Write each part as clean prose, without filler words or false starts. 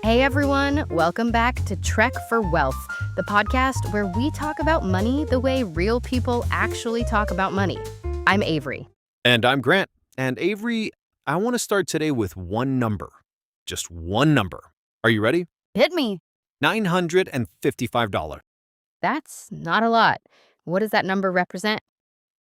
Hey everyone, welcome back to Trek for Wealth, the podcast where we talk about money the way real people actually talk about money. I'm Avery. And I'm Grant. And Avery, I want to start today with one number. Just one number. Are you ready? Hit me. $955. That's not a lot. What does that number represent?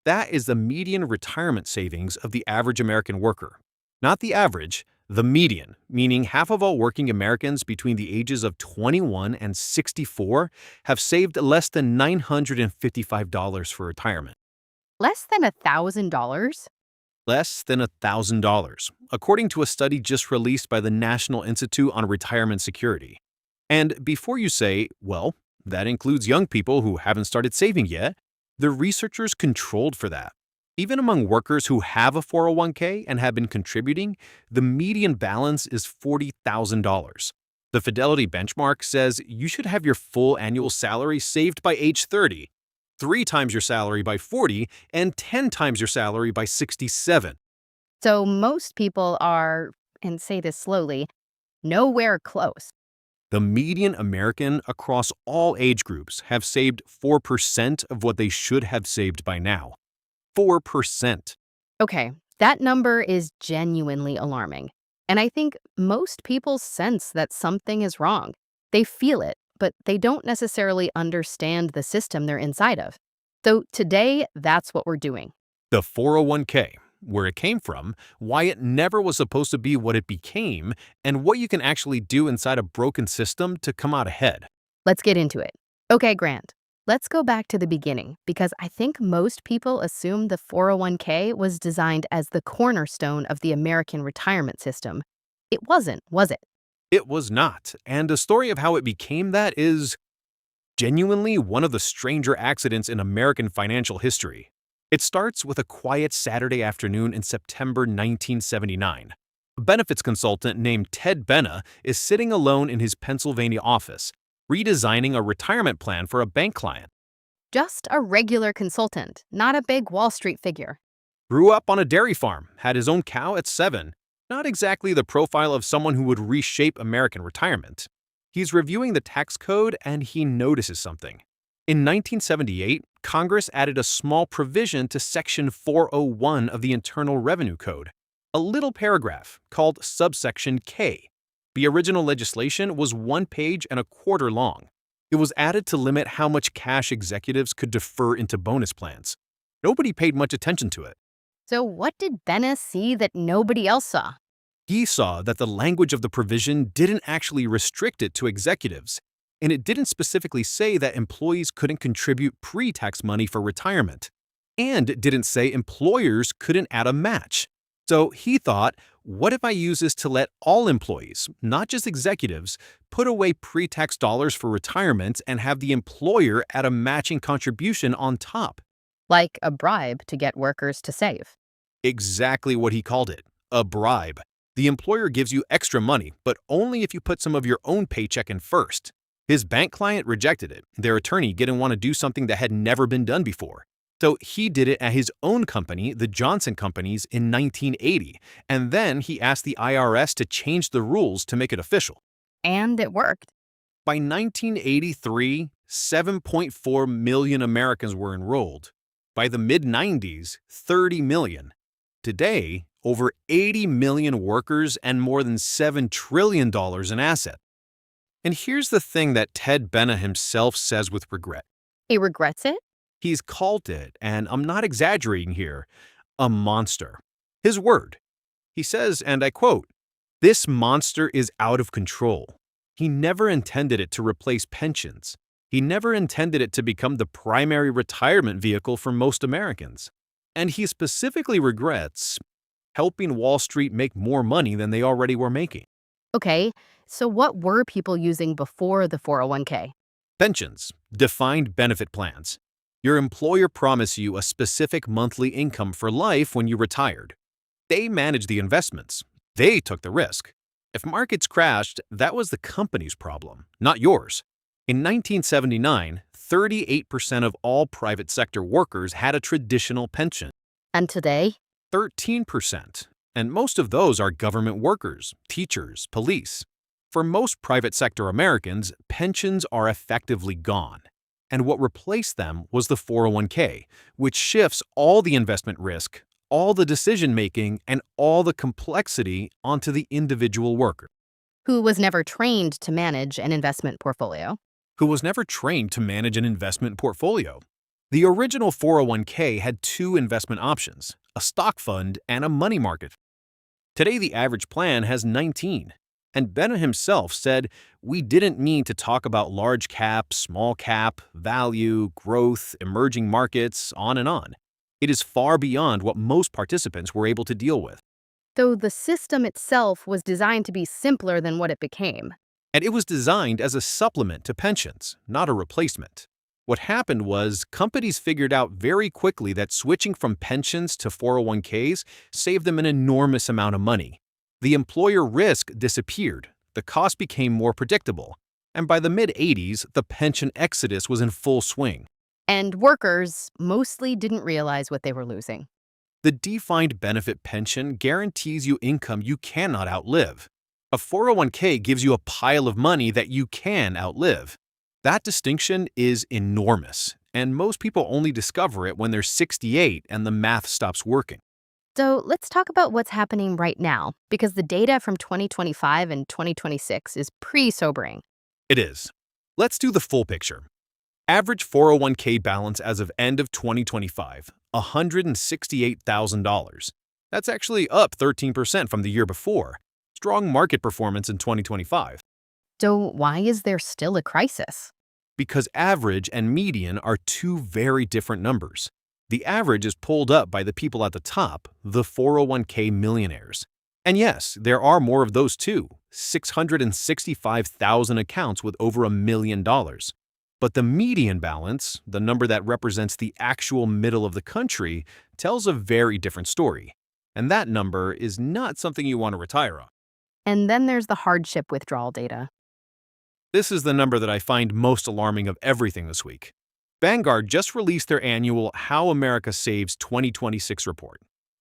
That is the median retirement savings of the average American worker. Not the average, the median, meaning half of all working Americans between the ages of 21 and 64 have saved less than $955 for retirement. Less than $1,000? Less than $1,000, according to a study just released by the National Institute on Retirement Security. And before you say, well, that includes young people who haven't started saving yet, the researchers controlled for that. Even among workers who have a 401k and have been contributing, the median balance is $40,000. The Fidelity benchmark says you should have your full annual salary saved by age 30, 3 times your salary by 40, and 10 times your salary by 67. So most people are, and say this slowly, nowhere close. The median American across all age groups have saved 4% of what they should have saved by now. 4%. Okay, that number is genuinely alarming. And I think most people sense that something is wrong. They feel it, but they don't necessarily understand the system they're inside of. So today, that's what we're doing. The 401k, where it came from, why it never was supposed to be what it became, and what you can actually do inside a broken system to come out ahead. Let's get into it. Okay, Grant, let's go back to the beginning because I think most people assume the 401k was designed as the cornerstone of the American retirement system. It wasn't, was it? It was not, and the story of how it became that is genuinely one of the stranger accidents in American financial history. It starts with a quiet Saturday afternoon in September 1979. A benefits consultant named Ted Benna is sitting alone in his Pennsylvania office, redesigning a retirement plan for a bank client. Just a regular consultant, not a big Wall Street figure. Grew up on a dairy farm, had his own cow at 7. Not exactly the profile of someone who would reshape American retirement. He's reviewing the tax code and he notices something. In 1978, Congress added a small provision to Section 401 of the Internal Revenue Code, a little paragraph called subsection K. The original legislation was 1 page and a quarter long. It was added to limit how much cash executives could defer into bonus plans. Nobody paid much attention to it. So what did Benna see that nobody else saw? He saw that the language of the provision didn't actually restrict it to executives, and it didn't specifically say that employees couldn't contribute pre-tax money for retirement, and it didn't say employers couldn't add a match. So he thought, what if I use this to let all employees, not just executives, put away pre-tax dollars for retirement and have the employer add a matching contribution on top? Like a bribe to get workers to save. Exactly what he called it, a bribe. The employer gives you extra money, but only if you put some of your own paycheck in first. His bank client rejected it. Their attorney didn't want to do something that had never been done before. So he did it at his own company, the Johnson Companies, in 1980, and then he asked the IRS to change the rules to make it official. And it worked. By 1983, 7.4 million Americans were enrolled. By the mid-90s, 30 million. Today, over 80 million workers and more than $7 trillion in assets. And here's the thing that Ted Benna himself says with regret. He regrets it? He's called it, and I'm not exaggerating here, a monster. His word. He says, and I quote, "This monster is out of control. He never intended it to replace pensions. He never intended it to become the primary retirement vehicle for most Americans. And he specifically regrets helping Wall Street make more money than they already were making." Okay, so what were people using before the 401k? Pensions, defined benefit plans. Your employer promised you a specific monthly income for life when you retired. They managed the investments. They took the risk. If markets crashed, that was the company's problem, not yours. In 1979, 38% of all private sector workers had a traditional pension. And today? 13%. And most of those are government workers, teachers, police. For most private sector Americans, pensions are effectively gone. And what replaced them was the 401k, which shifts all the investment risk, all the decision-making, and all the complexity onto the individual worker, Who was never trained to manage an investment portfolio. who was never trained to manage an investment portfolio. The original 401k had two investment options, a stock fund and a money market. Today, the average plan has 19. And Benna himself said, "We didn't mean to talk about large cap, small cap, value, growth, emerging markets, on and on. It is far beyond what most participants were able to deal with." Though the system itself was designed to be simpler than what it became. And it was designed as a supplement to pensions, not a replacement. What happened was companies figured out very quickly that switching from pensions to 401ks saved them an enormous amount of money. The employer risk disappeared, the cost became more predictable, and by the mid-80s, the pension exodus was in full swing. And workers mostly didn't realize what they were losing. The defined benefit pension guarantees you income you cannot outlive. A 401k gives you a pile of money that you can outlive. That distinction is enormous, and most people only discover it when they're 68 and the math stops working. So let's talk about what's happening right now, because the data from 2025 and 2026 is pretty sobering. It is. Let's do the full picture. Average 401k balance as of end of 2025, $168,000. That's actually up 13% from the year before. Strong market performance in 2025. So why is there still a crisis? Because average and median are two very different numbers. The average is pulled up by the people at the top, the 401k millionaires. And yes, there are more of those too, 665,000 accounts with over $1 million. But the median balance, the number that represents the actual middle of the country, tells a very different story. And that number is not something you want to retire on. And then there's the hardship withdrawal data. This is the number that I find most alarming of everything this week. Vanguard just released their annual How America Saves 2026 report.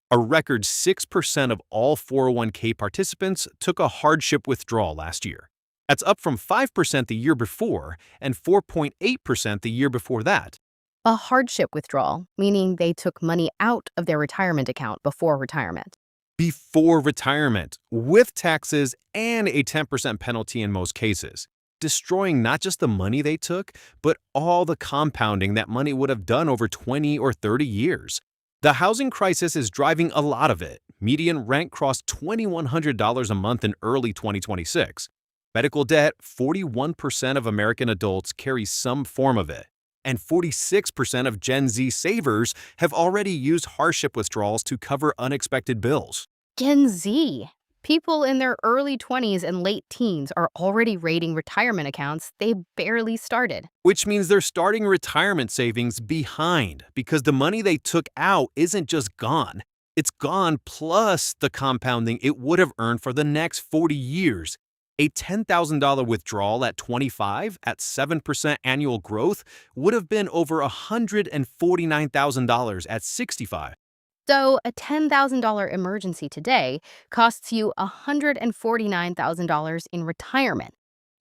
A record 6% of all 401k participants took a hardship withdrawal last year. That's up from 5% the year before and 4.8% the year before that. A hardship withdrawal, meaning they took money out of their retirement account before retirement. Before retirement, with taxes and a 10% penalty in most cases, destroying not just the money they took, but all the compounding that money would have done over 20 or 30 years. The housing crisis is driving a lot of it. Median rent crossed $2,100 a month in early 2026. Medical debt, 41% of American adults carry some form of it. And 46% of Gen Z savers have already used hardship withdrawals to cover unexpected bills. Gen Z. People in their early 20s and late teens are already raiding retirement accounts they barely started. Which means they're starting retirement savings behind because the money they took out isn't just gone. It's gone plus the compounding it would have earned for the next 40 years. A $10,000 withdrawal at 25 at 7% annual growth would have been over $149,000 at 65. So a $10,000 emergency today costs you $149,000 in retirement.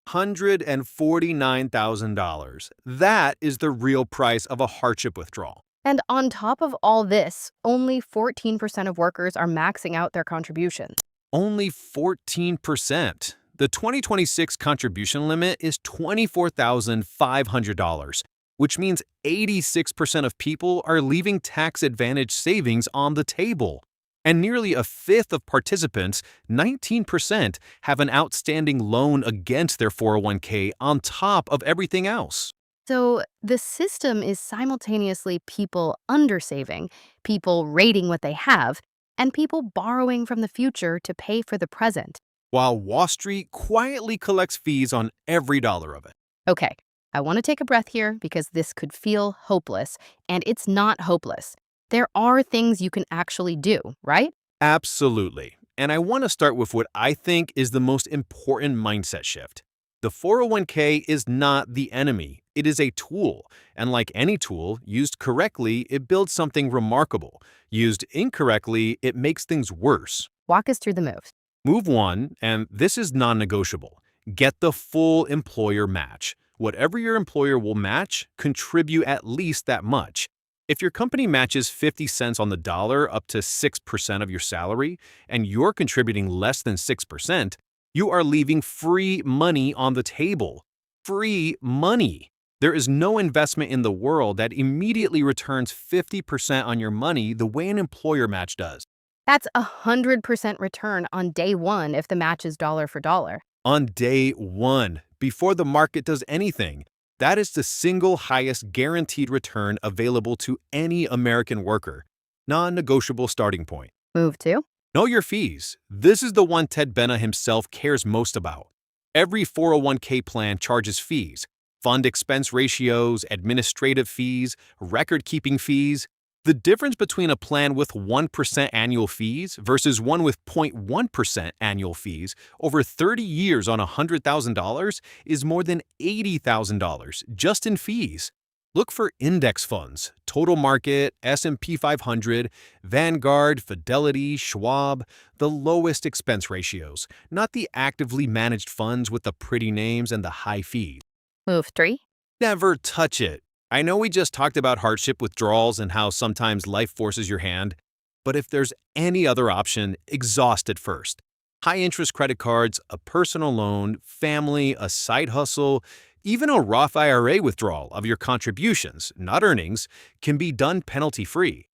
$149,000. That is the real price of a hardship withdrawal. And on top of all this, only 14% of workers are maxing out their contributions. Only 14%. The 2026 contribution limit is $24,500, which means 86% of people are leaving tax-advantaged savings on the table. And nearly a fifth of participants, 19%, have an outstanding loan against their 401k on top of everything else. So the system is simultaneously people undersaving, people raiding what they have, and people borrowing from the future to pay for the present. While Wall Street quietly collects fees on every dollar of it. Okay, I want to take a breath here because this could feel hopeless, and it's not hopeless. There are things you can actually do, right? Absolutely. And I want to start with what I think is the most important mindset shift. The 401k is not the enemy. It is a tool. And like any tool, used correctly, it builds something remarkable. Used incorrectly, it makes things worse. Walk us through the moves. Move 1, and this is non-negotiable. Get the full employer match. Whatever your employer will match, contribute at least that much. If your company matches 50 cents on the dollar up to 6% of your salary, and you're contributing less than 6%, you are leaving free money on the table. Free money. There is no investment in the world that immediately returns 50% on your money the way an employer match does. That's 100% return on day one if the match is dollar for dollar. On day one, before the market does anything. That is the single highest guaranteed return available to any American worker. Non-negotiable starting point. Move to? Know your fees. This is the one Ted Benna himself cares most about. Every 401k plan charges fees, fund expense ratios, administrative fees, record-keeping fees. The difference between a plan with 1% annual fees versus one with 0.1% annual fees over 30 years on $100,000 is more than $80,000 just in fees. Look for index funds, Total Market, S&P 500, Vanguard, Fidelity, Schwab, the lowest expense ratios, not the actively managed funds with the pretty names and the high fees. Move 3? Never touch it. I know we just talked about hardship withdrawals and how sometimes life forces your hand, but if there's any other option, exhaust it first. High-interest credit cards, a personal loan, family, a side hustle, even a Roth IRA withdrawal of your contributions, not earnings, can be done penalty-free.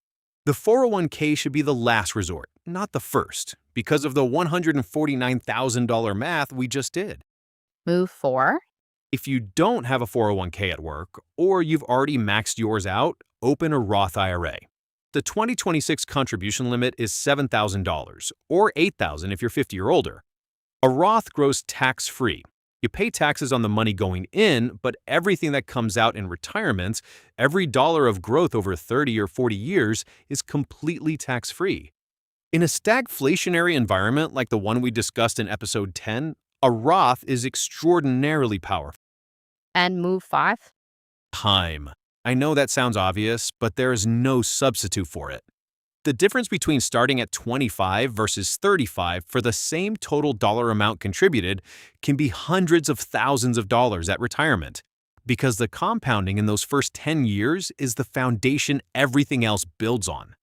The 401k should be the last resort, not the first, because of the $149,000 math we just did. Move 4? If you don't have a 401k at work, or you've already maxed yours out, open a Roth IRA. The 2026 contribution limit is $7,000, or $8,000 if you're 50 or older. A Roth grows tax-free. You pay taxes on the money going in, but everything that comes out in retirement, every dollar of growth over 30 or 40 years, is completely tax-free. In a stagflationary environment like the one we discussed in episode 10, a Roth is extraordinarily powerful. And move 5? Time. I know that sounds obvious, but there is no substitute for it. The difference between starting at 25 versus 35 for the same total dollar amount contributed can be hundreds of thousands of dollars at retirement, because the compounding in those first 10 years is the foundation everything else builds on.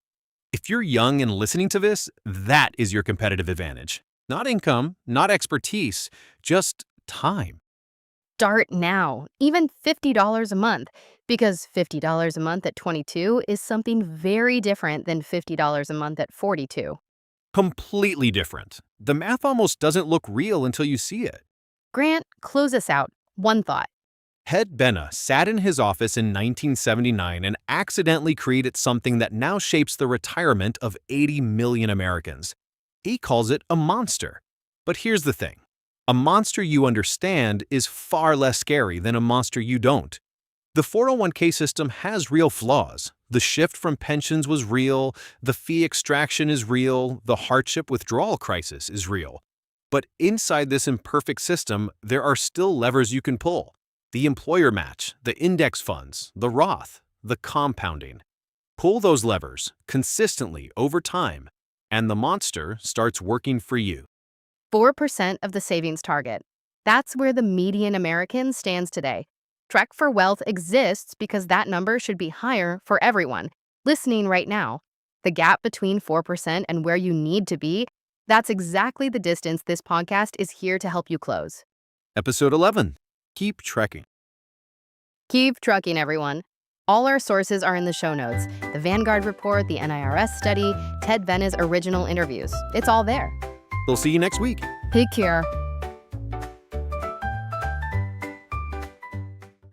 If you're young and listening to this, that is your competitive advantage. Not income, not expertise, just time. Start now, even $50 a month, because $50 a month at 22 is something very different than $50 a month at 42. Completely different. The math almost doesn't look real until you see it. Grant, close us out. One thought. Ted Benna sat in his office in 1979 and accidentally created something that now shapes the retirement of 80 million Americans. He calls it a monster. But here's the thing. A monster you understand is far less scary than a monster you don't. The 401k system has real flaws. The shift from pensions was real, the fee extraction is real, the hardship withdrawal crisis is real. But inside this imperfect system, there are still levers you can pull. The employer match, the index funds, the Roth, the compounding. Pull those levers consistently over time, and the monster starts working for you. 4% of the savings target. That's where the median American stands today. Trek for Wealth exists because that number should be higher for everyone listening right now. The gap between 4% and where you need to be, that's exactly the distance this podcast is here to help you close. Episode 11. Keep trekking. Keep trucking, everyone. All our sources are in the show notes. The Vanguard report, the NIRS study, Ted Benna's original interviews. It's all there. We'll see you next week. Take care.